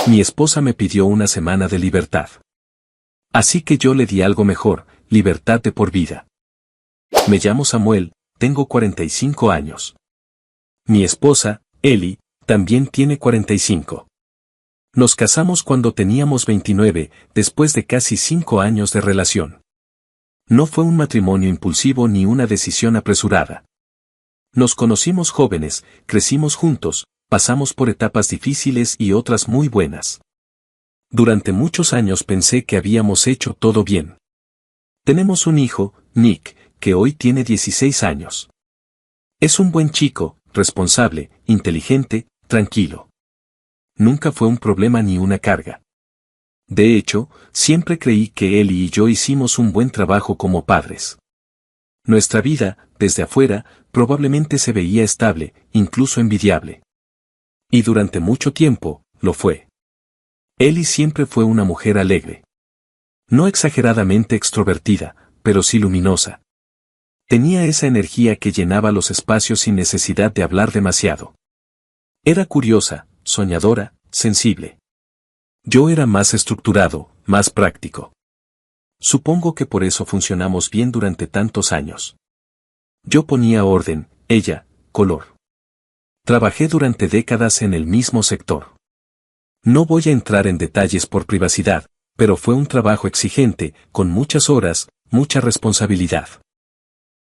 Mi esposa me pidió una semana de libertad. Así que yo le di algo mejor, libertad de por vida. Me llamo Samuel, tengo 45 años. Mi esposa, Ellie, también tiene 45. Nos casamos cuando teníamos 29, después de casi 5 años de relación. No fue un matrimonio impulsivo ni una decisión apresurada. Nos conocimos jóvenes, crecimos juntos, pasamos por etapas difíciles y otras muy buenas. Durante muchos años pensé que habíamos hecho todo bien. Tenemos un hijo, Nick, que hoy tiene 16 años. Es un buen chico, responsable, inteligente, tranquilo. Nunca fue un problema ni una carga. De hecho, siempre creí que él y yo hicimos un buen trabajo como padres. Nuestra vida, desde afuera, probablemente se veía estable, incluso envidiable. Y durante mucho tiempo, lo fue. Ellie siempre fue una mujer alegre. No exageradamente extrovertida, pero sí luminosa. Tenía esa energía que llenaba los espacios sin necesidad de hablar demasiado. Era curiosa, soñadora, sensible. Yo era más estructurado, más práctico. Supongo que por eso funcionamos bien durante tantos años. Yo ponía orden, ella, color. Trabajé durante décadas en el mismo sector. No voy a entrar en detalles por privacidad, pero fue un trabajo exigente, con muchas horas, mucha responsabilidad.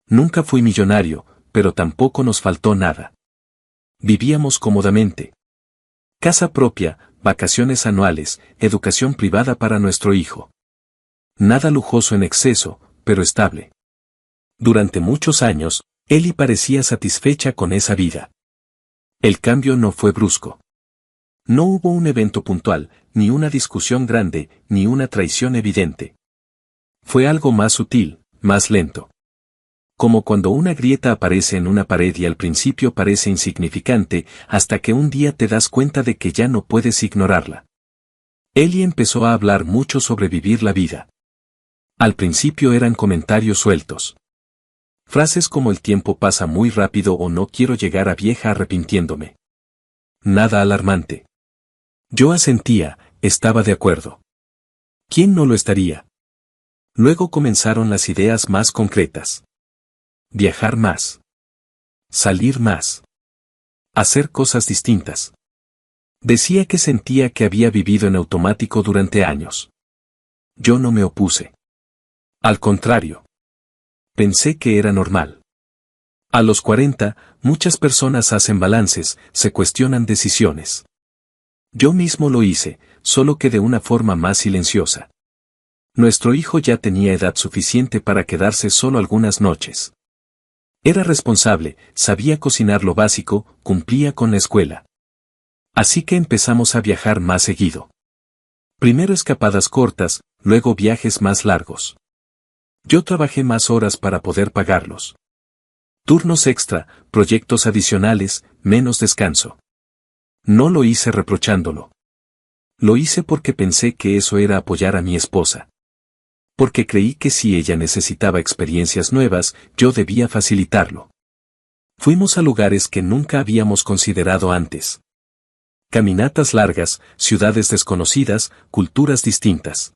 Nunca fui millonario, pero tampoco nos faltó nada. Vivíamos cómodamente. Casa propia, vacaciones anuales, educación privada para nuestro hijo. Nada lujoso en exceso, pero estable. Durante muchos años, Ellie parecía satisfecha con esa vida. El cambio no fue brusco. No hubo un evento puntual, ni una discusión grande, ni una traición evidente. Fue algo más sutil, más lento. Como cuando una grieta aparece en una pared y al principio parece insignificante, hasta que un día te das cuenta de que ya no puedes ignorarla. Ellie empezó a hablar mucho sobre vivir la vida. Al principio eran comentarios sueltos. Frases como el tiempo pasa muy rápido o no quiero llegar a vieja arrepintiéndome. Nada alarmante. Yo asentía, estaba de acuerdo. ¿Quién no lo estaría? Luego comenzaron las ideas más concretas. Viajar más. Salir más. Hacer cosas distintas. Decía que sentía que había vivido en automático durante años. Yo no me opuse. Al contrario. Pensé que era normal. A los 40, muchas personas hacen balances, se cuestionan decisiones. Yo mismo lo hice, solo que de una forma más silenciosa. Nuestro hijo ya tenía edad suficiente para quedarse solo algunas noches. Era responsable, sabía cocinar lo básico, cumplía con la escuela. Así que empezamos a viajar más seguido. Primero escapadas cortas, luego viajes más largos. Yo trabajé más horas para poder pagarlos. Turnos extra, proyectos adicionales, menos descanso. No lo hice reprochándolo. Lo hice porque pensé que eso era apoyar a mi esposa. Porque creí que si ella necesitaba experiencias nuevas, yo debía facilitarlo. Fuimos a lugares que nunca habíamos considerado antes. Caminatas largas, ciudades desconocidas, culturas distintas.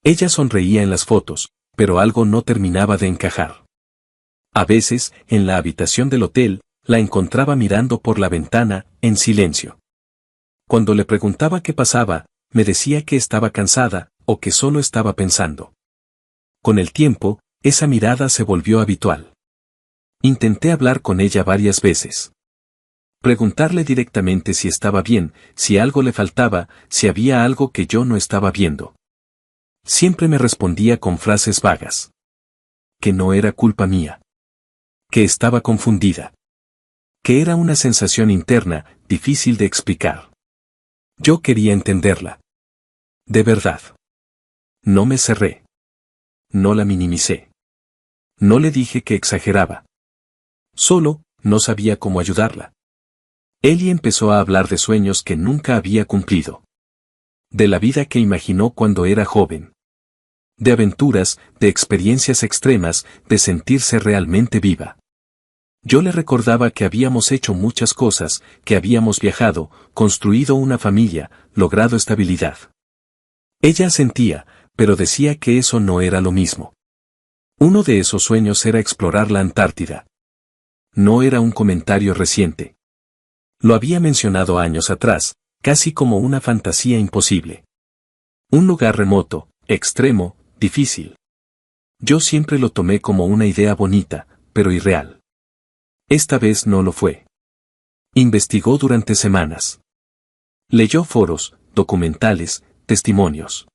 Ella sonreía en las fotos, pero algo no terminaba de encajar. A veces, en la habitación del hotel, la encontraba mirando por la ventana, en silencio. Cuando le preguntaba qué pasaba, me decía que estaba cansada, o que solo estaba pensando. Con el tiempo, esa mirada se volvió habitual. Intenté hablar con ella varias veces. Preguntarle directamente si estaba bien, si algo le faltaba, si había algo que yo no estaba viendo. Siempre me respondía con frases vagas. Que no era culpa mía. Que estaba confundida. Que era una sensación interna, difícil de explicar. Yo quería entenderla. De verdad. No me cerré. No la minimicé. No le dije que exageraba. Solo, no sabía cómo ayudarla. Ellie empezó a hablar de sueños que nunca había cumplido. De la vida que imaginó cuando era joven. De aventuras, de experiencias extremas, de sentirse realmente viva. Yo le recordaba que habíamos hecho muchas cosas, que habíamos viajado, construido una familia, logrado estabilidad. Ella asentía, pero decía que eso no era lo mismo. Uno de esos sueños era explorar la Antártida. No era un comentario reciente. Lo había mencionado años atrás, casi como una fantasía imposible. Un lugar remoto, extremo, difícil. Yo siempre lo tomé como una idea bonita, pero irreal. Esta vez no lo fue. Investigó durante semanas. Leyó foros, documentales, testimonios.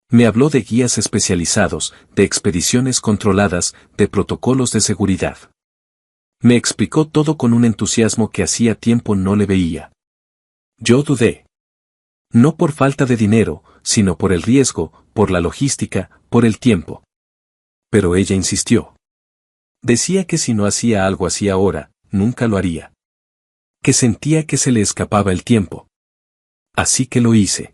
Me habló de guías especializados, de expediciones controladas, de protocolos de seguridad. Me explicó todo con un entusiasmo que hacía tiempo no le veía. Yo dudé. No por falta de dinero, sino por el riesgo, por la logística, por el tiempo. Pero ella insistió. Decía que si no hacía algo así ahora, nunca lo haría. Que sentía que se le escapaba el tiempo. Así que lo hice.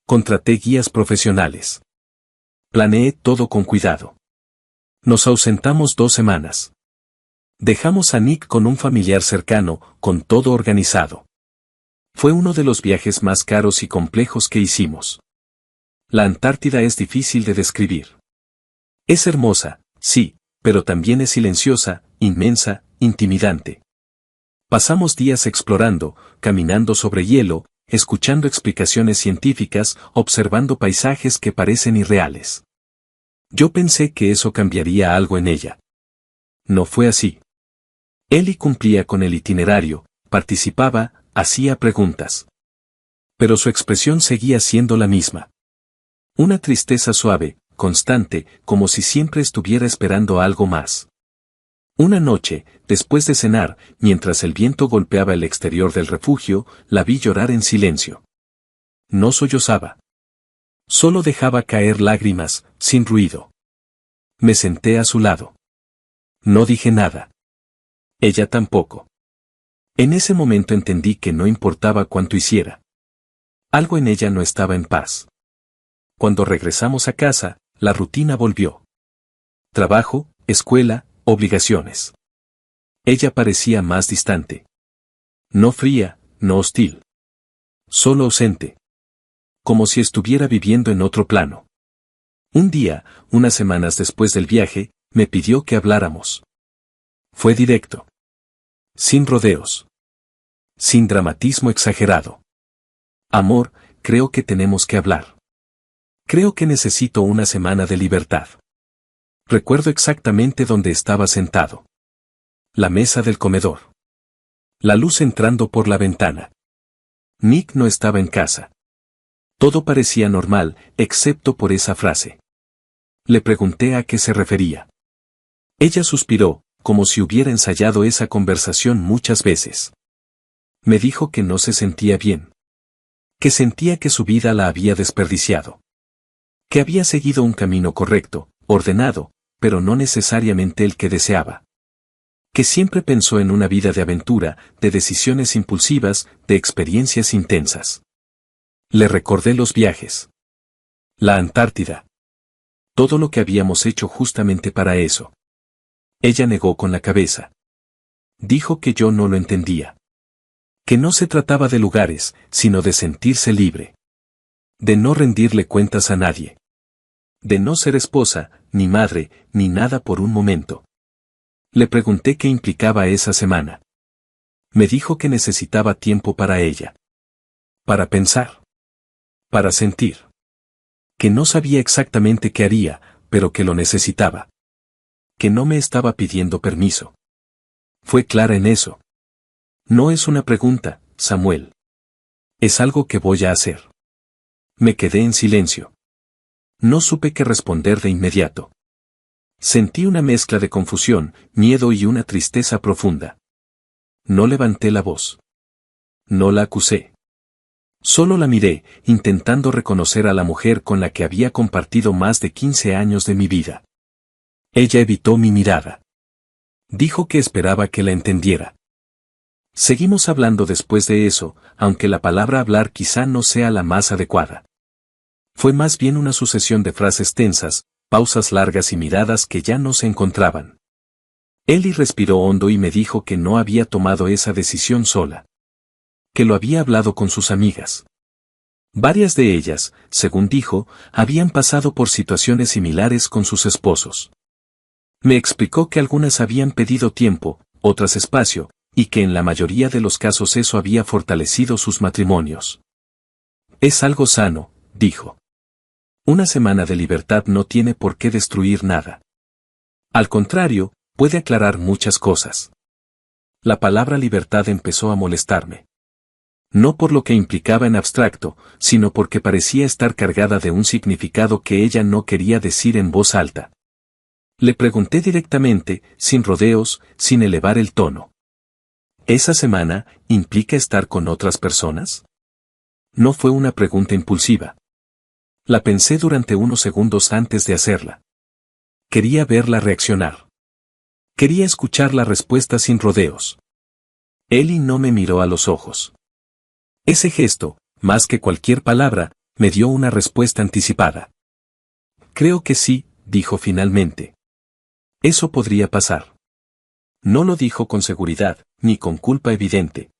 Contraté guías profesionales. Planeé todo con cuidado. Nos ausentamos 2 semanas. Dejamos a Nick con un familiar cercano, con todo organizado. Fue uno de los viajes más caros y complejos que hicimos. La Antártida es difícil de describir. Es hermosa, sí, pero también es silenciosa, inmensa, intimidante. Pasamos días explorando, caminando sobre hielo, escuchando explicaciones científicas, observando paisajes que parecen irreales. Yo pensé que eso cambiaría algo en ella. No fue así. Ellie cumplía con el itinerario, participaba, hacía preguntas. Pero su expresión seguía siendo la misma. Una tristeza suave, constante, como si siempre estuviera esperando algo más. Una noche, después de cenar, mientras el viento golpeaba el exterior del refugio, la vi llorar en silencio. No sollozaba. Solo dejaba caer lágrimas, sin ruido. Me senté a su lado. No dije nada. Ella tampoco. En ese momento entendí que no importaba cuánto hiciera. Algo en ella no estaba en paz. Cuando regresamos a casa, la rutina volvió. Trabajo, escuela, obligaciones. Ella parecía más distante. No fría, no hostil. Solo ausente. Como si estuviera viviendo en otro plano. Un día, unas semanas después del viaje, me pidió que habláramos. Fue directo. Sin rodeos. Sin dramatismo exagerado. Amor, creo que tenemos que hablar. Creo que necesito una semana de libertad. Recuerdo exactamente dónde estaba sentado. La mesa del comedor. La luz entrando por la ventana. Nick no estaba en casa. Todo parecía normal, excepto por esa frase. Le pregunté a qué se refería. Ella suspiró, como si hubiera ensayado esa conversación muchas veces. Me dijo que no se sentía bien. Que sentía que su vida la había desperdiciado. Que había seguido un camino correcto, ordenado, pero no necesariamente el que deseaba. Que siempre pensó en una vida de aventura, de decisiones impulsivas, de experiencias intensas. Le recordé los viajes. La Antártida. Todo lo que habíamos hecho justamente para eso. Ella negó con la cabeza. Dijo que yo no lo entendía. Que no se trataba de lugares, sino de sentirse libre. De no rendirle cuentas a nadie. De no ser esposa, ni madre, ni nada por un momento. Le pregunté qué implicaba esa semana. Me dijo que necesitaba tiempo para ella. Para pensar. Para sentir. Que no sabía exactamente qué haría, pero que lo necesitaba. Que no me estaba pidiendo permiso. Fue clara en eso. No es una pregunta, Samuel. Es algo que voy a hacer. Me quedé en silencio. No supe qué responder de inmediato. Sentí una mezcla de confusión, miedo y una tristeza profunda. No levanté la voz. No la acusé. Solo la miré, intentando reconocer a la mujer con la que había compartido más de 15 años de mi vida. Ella evitó mi mirada. Dijo que esperaba que la entendiera. Seguimos hablando después de eso, aunque la palabra hablar quizá no sea la más adecuada. Fue más bien una sucesión de frases tensas, pausas largas y miradas que ya no se encontraban. Eli respiró hondo y me dijo que no había tomado esa decisión sola. Que lo había hablado con sus amigas. Varias de ellas, según dijo, habían pasado por situaciones similares con sus esposos. Me explicó que algunas habían pedido tiempo, otras espacio, y que en la mayoría de los casos eso había fortalecido sus matrimonios. Es algo sano, dijo. Una semana de libertad no tiene por qué destruir nada. Al contrario, puede aclarar muchas cosas. La palabra libertad empezó a molestarme. No por lo que implicaba en abstracto, sino porque parecía estar cargada de un significado que ella no quería decir en voz alta. Le pregunté directamente, sin rodeos, sin elevar el tono. ¿Esa semana implica estar con otras personas? No fue una pregunta impulsiva. La pensé durante unos segundos antes de hacerla. Quería verla reaccionar. Quería escuchar la respuesta sin rodeos. Eli no me miró a los ojos. Ese gesto, más que cualquier palabra, me dio una respuesta anticipada. Creo que sí, dijo finalmente. Eso podría pasar. No lo dijo con seguridad, ni con culpa evidente.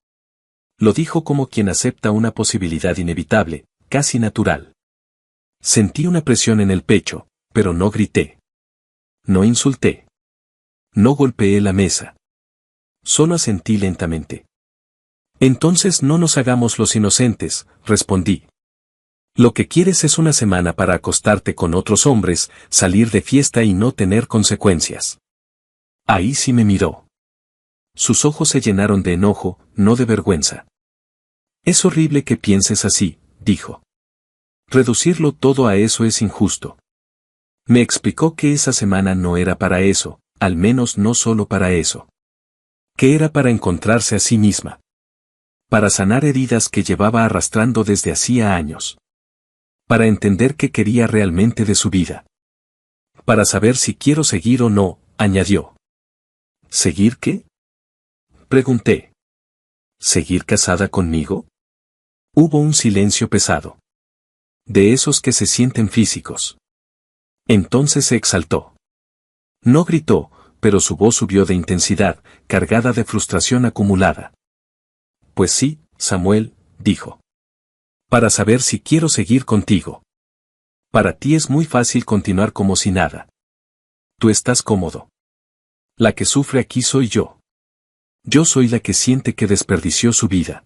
Lo dijo como quien acepta una posibilidad inevitable, casi natural. Sentí una presión en el pecho, pero no grité. No insulté. No golpeé la mesa. Solo asentí lentamente. Entonces no nos hagamos los inocentes, respondí. Lo que quieres es una semana para acostarte con otros hombres, salir de fiesta y no tener consecuencias. Ahí sí me miró. Sus ojos se llenaron de enojo, no de vergüenza. Es horrible que pienses así, dijo. Reducirlo todo a eso es injusto. Me explicó que esa semana no era para eso, al menos no solo para eso. Que era para encontrarse a sí misma. Para sanar heridas que llevaba arrastrando desde hacía años. Para entender qué quería realmente de su vida. Para saber si quiero seguir o no, añadió. ¿Seguir qué? Pregunté. ¿Seguir casada conmigo? Hubo un silencio pesado. De esos que se sienten físicos. Entonces se exaltó. No gritó, pero su voz subió de intensidad, cargada de frustración acumulada. Pues sí, Samuel, dijo. Para saber si quiero seguir contigo. Para ti es muy fácil continuar como si nada. Tú estás cómodo. La que sufre aquí soy yo. Yo soy la que siente que desperdició su vida.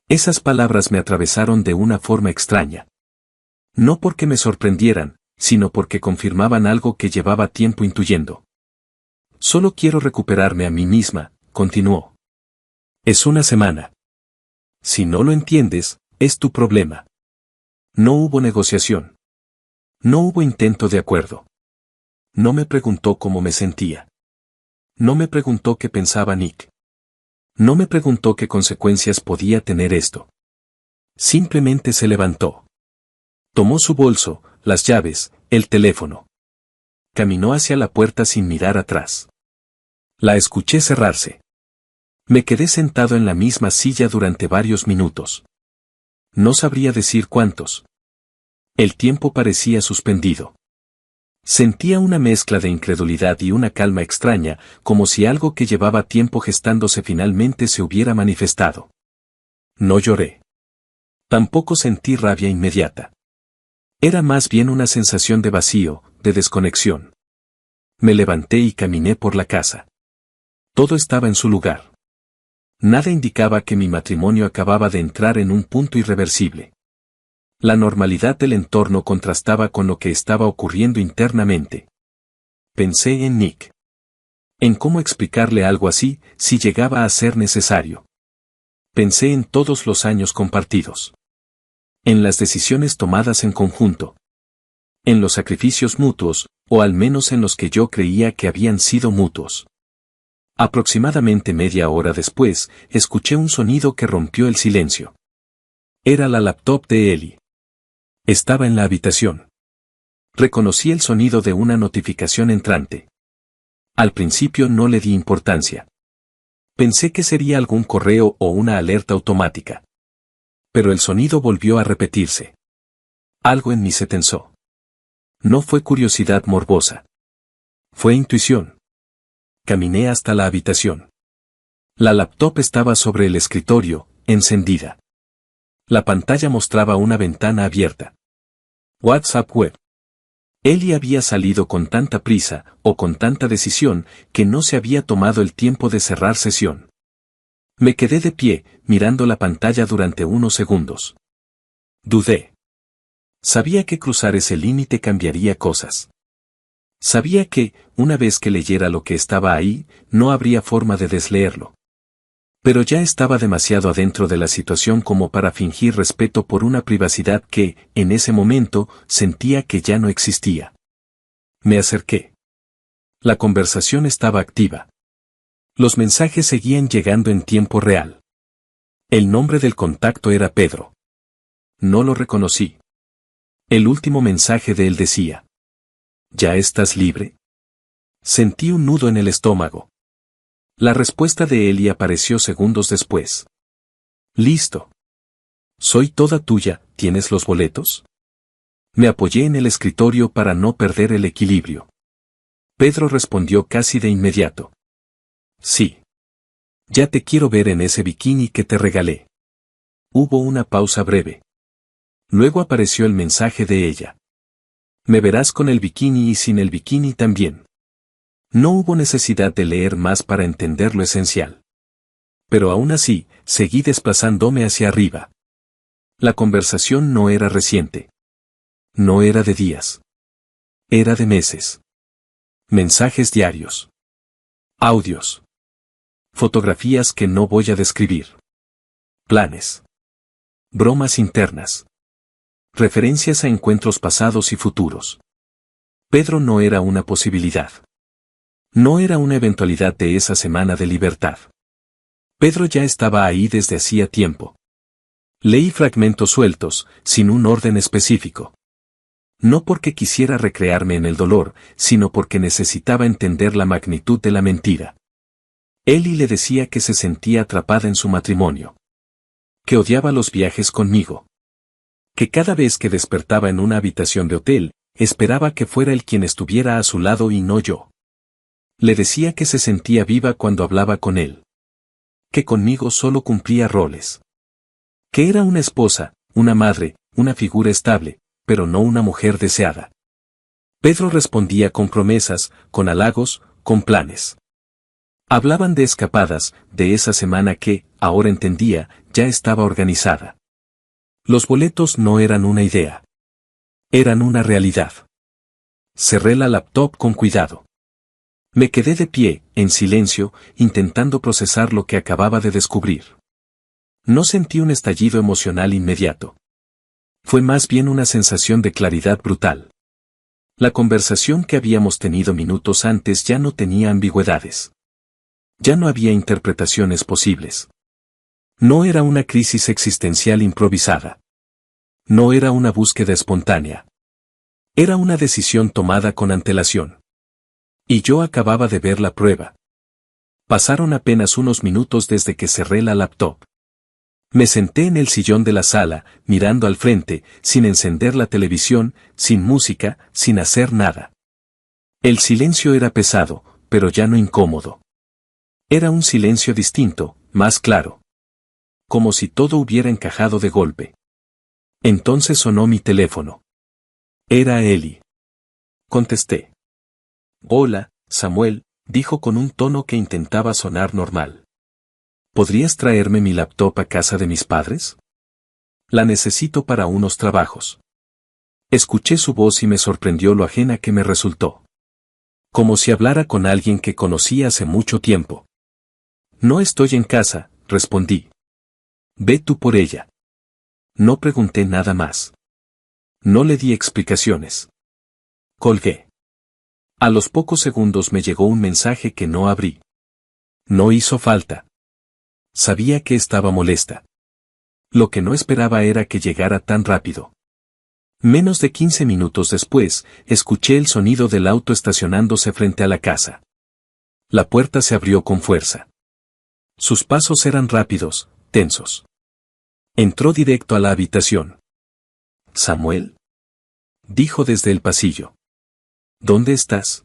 Esas palabras me atravesaron de una forma extraña. No porque me sorprendieran, sino porque confirmaban algo que llevaba tiempo intuyendo. Solo quiero recuperarme a mí misma, continuó. Es una semana. Si no lo entiendes, es tu problema. No hubo negociación. No hubo intento de acuerdo. No me preguntó cómo me sentía. No me preguntó qué pensaba Nick. No me preguntó qué consecuencias podía tener esto. Simplemente se levantó. Tomó su bolso, las llaves, el teléfono. Caminó hacia la puerta sin mirar atrás. La escuché cerrarse. Me quedé sentado en la misma silla durante varios minutos. No sabría decir cuántos. El tiempo parecía suspendido. Sentía una mezcla de incredulidad y una calma extraña, como si algo que llevaba tiempo gestándose finalmente se hubiera manifestado. No lloré. Tampoco sentí rabia inmediata. Era más bien una sensación de vacío, de desconexión. Me levanté y caminé por la casa. Todo estaba en su lugar. Nada indicaba que mi matrimonio acababa de entrar en un punto irreversible. La normalidad del entorno contrastaba con lo que estaba ocurriendo internamente. Pensé en Nick. En cómo explicarle algo así, si llegaba a ser necesario. Pensé en todos los años compartidos. En las decisiones tomadas en conjunto. En los sacrificios mutuos, o al menos en los que yo creía que habían sido mutuos. Aproximadamente media hora después, escuché un sonido que rompió el silencio. Era la laptop de Eli. Estaba en la habitación. Reconocí el sonido de una notificación entrante. Al principio no le di importancia. Pensé que sería algún correo o una alerta automática. Pero el sonido volvió a repetirse. Algo en mí se tensó. No fue curiosidad morbosa. Fue intuición. Caminé hasta la habitación. La laptop estaba sobre el escritorio, encendida. La pantalla mostraba una ventana abierta. WhatsApp web. Eli había salido con tanta prisa, o con tanta decisión, que no se había tomado el tiempo de cerrar sesión. Me quedé de pie, mirando la pantalla durante unos segundos. Dudé. Sabía que cruzar ese límite cambiaría cosas. Sabía que, una vez que leyera lo que estaba ahí, no habría forma de desleerlo. Pero ya estaba demasiado adentro de la situación como para fingir respeto por una privacidad que, en ese momento, sentía que ya no existía. Me acerqué. La conversación estaba activa. Los mensajes seguían llegando en tiempo real. El nombre del contacto era Pedro. No lo reconocí. El último mensaje de él decía: ¿Ya estás libre? Sentí un nudo en el estómago. La respuesta de Eli apareció segundos después. Listo. Soy toda tuya, ¿tienes los boletos? Me apoyé en el escritorio para no perder el equilibrio. Pedro respondió casi de inmediato. Sí. Ya te quiero ver en ese bikini que te regalé. Hubo una pausa breve. Luego apareció el mensaje de ella. Me verás con el bikini y sin el bikini también. No hubo necesidad de leer más para entender lo esencial. Pero aún así, seguí desplazándome hacia arriba. La conversación no era reciente. No era de días. Era de meses. Mensajes diarios. Audios. Fotografías que no voy a describir. Planes. Bromas internas. Referencias a encuentros pasados y futuros. Pedro no era una posibilidad. No era una eventualidad de esa semana de libertad. Pedro ya estaba ahí desde hacía tiempo. Leí fragmentos sueltos, sin un orden específico. No porque quisiera recrearme en el dolor, sino porque necesitaba entender la magnitud de la mentira. Eli le decía que se sentía atrapada en su matrimonio. Que odiaba los viajes conmigo. Que cada vez que despertaba en una habitación de hotel, esperaba que fuera él quien estuviera a su lado y no yo. Le decía que se sentía viva cuando hablaba con él. Que conmigo solo cumplía roles. Que era una esposa, una madre, una figura estable, pero no una mujer deseada. Pedro respondía con promesas, con halagos, con planes. Hablaban de escapadas, de esa semana que, ahora entendía, ya estaba organizada. Los boletos no eran una idea. Eran una realidad. Cerré la laptop con cuidado. Me quedé de pie, en silencio, intentando procesar lo que acababa de descubrir. No sentí un estallido emocional inmediato. Fue más bien una sensación de claridad brutal. La conversación que habíamos tenido minutos antes ya no tenía ambigüedades. Ya no había interpretaciones posibles. No era una crisis existencial improvisada. No era una búsqueda espontánea. Era una decisión tomada con antelación. Y yo acababa de ver la prueba. Pasaron apenas unos minutos desde que cerré la laptop. Me senté en el sillón de la sala, mirando al frente, sin encender la televisión, sin música, sin hacer nada. El silencio era pesado, pero ya no incómodo. Era un silencio distinto, más claro. Como si todo hubiera encajado de golpe. Entonces sonó mi teléfono. Era Eli. Contesté. Hola, Samuel, dijo con un tono que intentaba sonar normal. ¿Podrías traerme mi laptop a casa de mis padres? La necesito para unos trabajos. Escuché su voz y me sorprendió lo ajena que me resultó. Como si hablara con alguien que conocí hace mucho tiempo. No estoy en casa, respondí. Ve tú por ella. No pregunté nada más. No le di explicaciones. Colgué. A los pocos segundos me llegó un mensaje que no abrí. No hizo falta. Sabía que estaba molesta. Lo que no esperaba era que llegara tan rápido. Menos de 15 minutos después, escuché el sonido del auto estacionándose frente a la casa. La puerta se abrió con fuerza. Sus pasos eran rápidos, tensos. Entró directo a la habitación. «Samuel», dijo desde el pasillo. «¿Dónde estás?»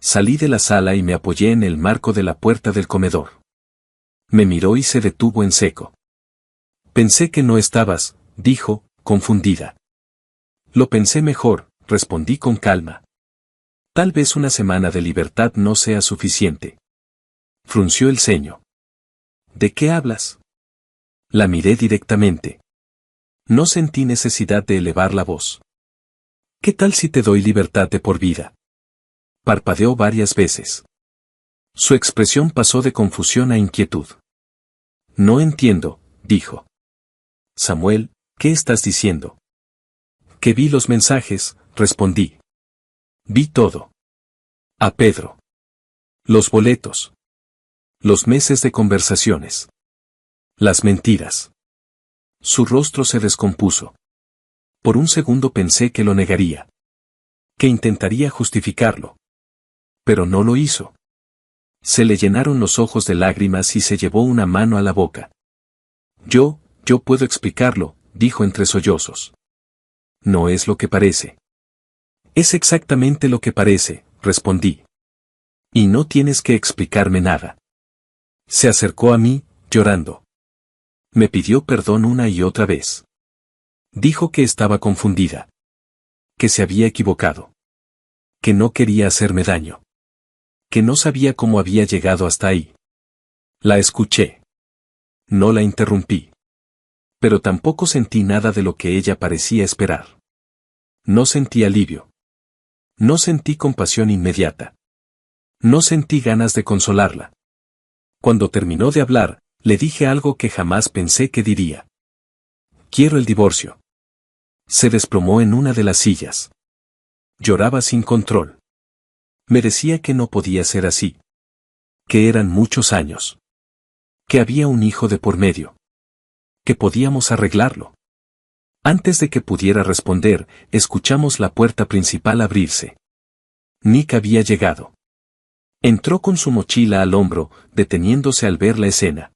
Salí de la sala y me apoyé en el marco de la puerta del comedor. Me miró y se detuvo en seco. Pensé que no estabas, dijo, confundida. Lo pensé mejor, respondí con calma. Tal vez una semana de libertad no sea suficiente. Frunció el ceño. ¿De qué hablas? La miré directamente. No sentí necesidad de elevar la voz. ¿Qué tal si te doy libertad de por vida? Parpadeó varias veces. Su expresión pasó de confusión a inquietud. No entiendo, dijo. Samuel, ¿qué estás diciendo? Que vi los mensajes, respondí. Vi todo. A Pedro. Los boletos. Los meses de conversaciones. Las mentiras. Su rostro se descompuso. Por un segundo pensé que lo negaría. Que intentaría justificarlo. Pero no lo hizo. Se le llenaron los ojos de lágrimas y se llevó una mano a la boca. Yo puedo explicarlo, dijo entre sollozos. No es lo que parece. Es exactamente lo que parece, respondí. Y no tienes que explicarme nada. Se acercó a mí, llorando. Me pidió perdón una y otra vez. Dijo que estaba confundida. Que se había equivocado. Que no quería hacerme daño. Que no sabía cómo había llegado hasta ahí. La escuché. No la interrumpí. Pero tampoco sentí nada de lo que ella parecía esperar. No sentí alivio. No sentí compasión inmediata. No sentí ganas de consolarla. Cuando terminó de hablar, le dije algo que jamás pensé que diría. Quiero el divorcio. Se desplomó en una de las sillas. Lloraba sin control. Me decía que no podía ser así. Que eran muchos años. Que había un hijo de por medio. Que podíamos arreglarlo. Antes de que pudiera responder, escuchamos la puerta principal abrirse. Nick había llegado. Entró con su mochila al hombro, deteniéndose al ver la escena.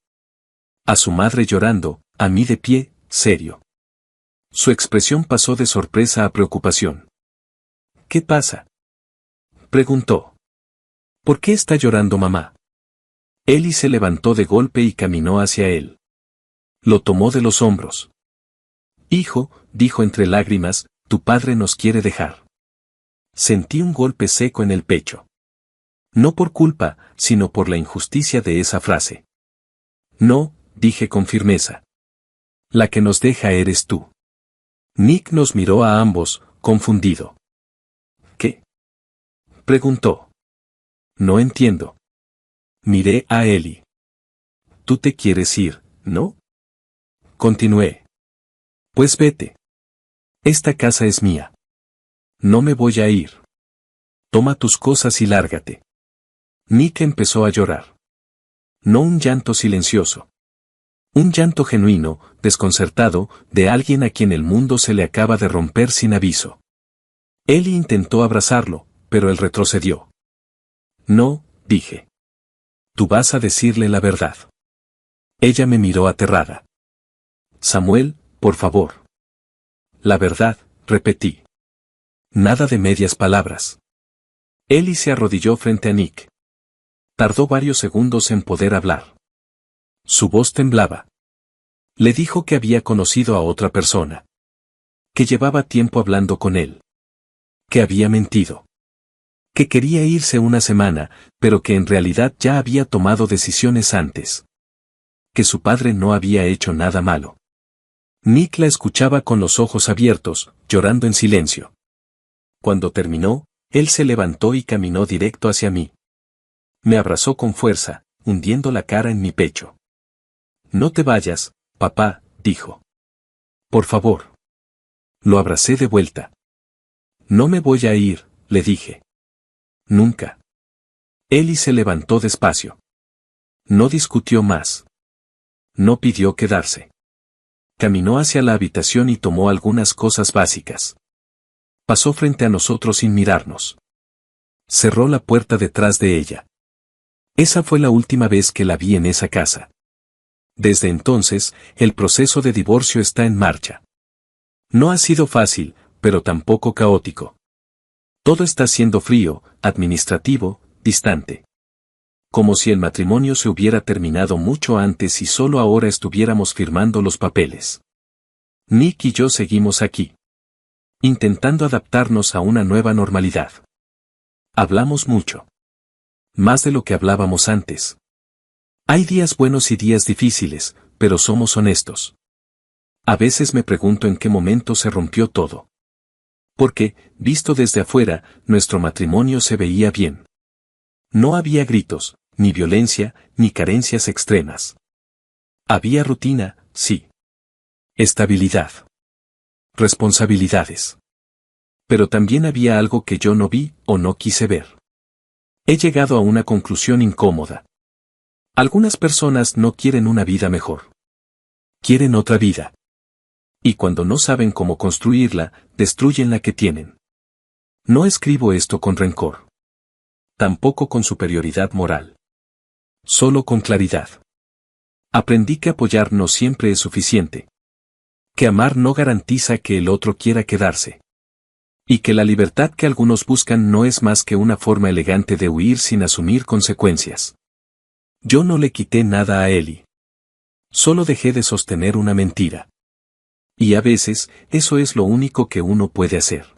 A su madre llorando, a mí de pie, serio. Su expresión pasó de sorpresa a preocupación. ¿Qué pasa? Preguntó. ¿Por qué está llorando mamá? Eli se levantó de golpe y caminó hacia él. Lo tomó de los hombros. Hijo, dijo entre lágrimas, tu padre nos quiere dejar. Sentí un golpe seco en el pecho. No por culpa, sino por la injusticia de esa frase. No, dije con firmeza. La que nos deja eres tú. Nick nos miró a ambos, confundido. ¿Qué? Preguntó. No entiendo. Miré a Eli. Tú te quieres ir, ¿no? Continué. Pues vete. Esta casa es mía. No me voy a ir. Toma tus cosas y lárgate. Nick empezó a llorar. No un llanto silencioso. Un llanto genuino, desconcertado, de alguien a quien el mundo se le acaba de romper sin aviso. Eli intentó abrazarlo, pero él retrocedió. No, dije. Tú vas a decirle la verdad. Ella me miró aterrada. Samuel, por favor. La verdad, repetí. Nada de medias palabras. Eli se arrodilló frente a Nick. Tardó varios segundos en poder hablar. Su voz temblaba. Le dijo que había conocido a otra persona. Que llevaba tiempo hablando con él. Que había mentido. Que quería irse una semana, pero que en realidad ya había tomado decisiones antes. Que su padre no había hecho nada malo. Nick la escuchaba con los ojos abiertos, llorando en silencio. Cuando terminó, él se levantó y caminó directo hacia mí. Me abrazó con fuerza, hundiendo la cara en mi pecho. No te vayas, papá, dijo. Por favor. Lo abracé de vuelta. No me voy a ir, le dije. Nunca. Eli se levantó despacio. No discutió más. No pidió quedarse. Caminó hacia la habitación y tomó algunas cosas básicas. Pasó frente a nosotros sin mirarnos. Cerró la puerta detrás de ella. Esa fue la última vez que la vi en esa casa. Desde entonces, el proceso de divorcio está en marcha. No ha sido fácil, pero tampoco caótico. Todo está siendo frío, administrativo, distante. Como si el matrimonio se hubiera terminado mucho antes y solo ahora estuviéramos firmando los papeles. Nick y yo seguimos aquí, intentando adaptarnos a una nueva normalidad. Hablamos mucho. Más de lo que hablábamos antes. Hay días buenos y días difíciles, pero somos honestos. A veces me pregunto en qué momento se rompió todo. Porque, visto desde afuera, nuestro matrimonio se veía bien. No había gritos, ni violencia, ni carencias extremas. Había rutina, sí. Estabilidad. Responsabilidades. Pero también había algo que yo no vi o no quise ver. He llegado a una conclusión incómoda. Algunas personas no quieren una vida mejor. Quieren otra vida. Y cuando no saben cómo construirla, destruyen la que tienen. No escribo esto con rencor. Tampoco con superioridad moral. Solo con claridad. Aprendí que apoyar no siempre es suficiente. Que amar no garantiza que el otro quiera quedarse. Y que la libertad que algunos buscan no es más que una forma elegante de huir sin asumir consecuencias. Yo no le quité nada a Eli. Solo dejé de sostener una mentira. Y a veces, eso es lo único que uno puede hacer.